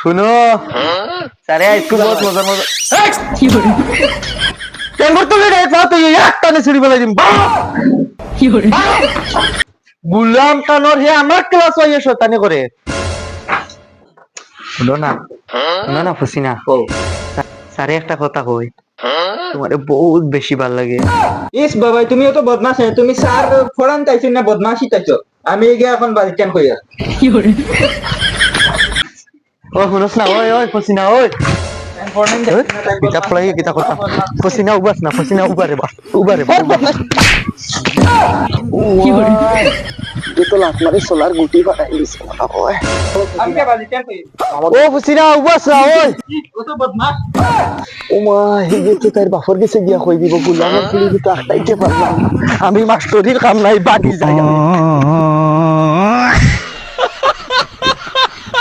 শুনো স্যারে স্কুল বহুত মজার মজা কেন করতে রে তুই একটা নে ছুরি বেলা দিম গুলাম কানোর হে আমার ক্লাস হইয়ে শয়তানি করে শুনো না ফুসিনা স্যারে একটা কথা কই তোমারে বহুত বেশি ভাল লাগে ইস বাবা তুমিও তো বদমাশ হ্যাঁ তুমি স্যার ফোরান চাইছো না বদমাশি চাইছো আমি গিয়ে এখন বাড়ি কেন কইয়া ওই শুনছ না ওই ফুসিনা ওই কিতাব পড়াই কিতাব কথা ফুসিনা উবাস না ফুসিনা উবারে বা তো লাখ মারি সোলার গুটি বানাই দিছে ওই আমি কে বাড়ি কেন কইয়া ও ফুসিনা উবাস না ওই ও তো বদমাশ ও মা হিগে তো তার বাফর গেছে গিয়া কই দিব গুলামের পুলি তো আটাইতে পারলাম আমি মাস্টরির কাম নাই বাকি যাই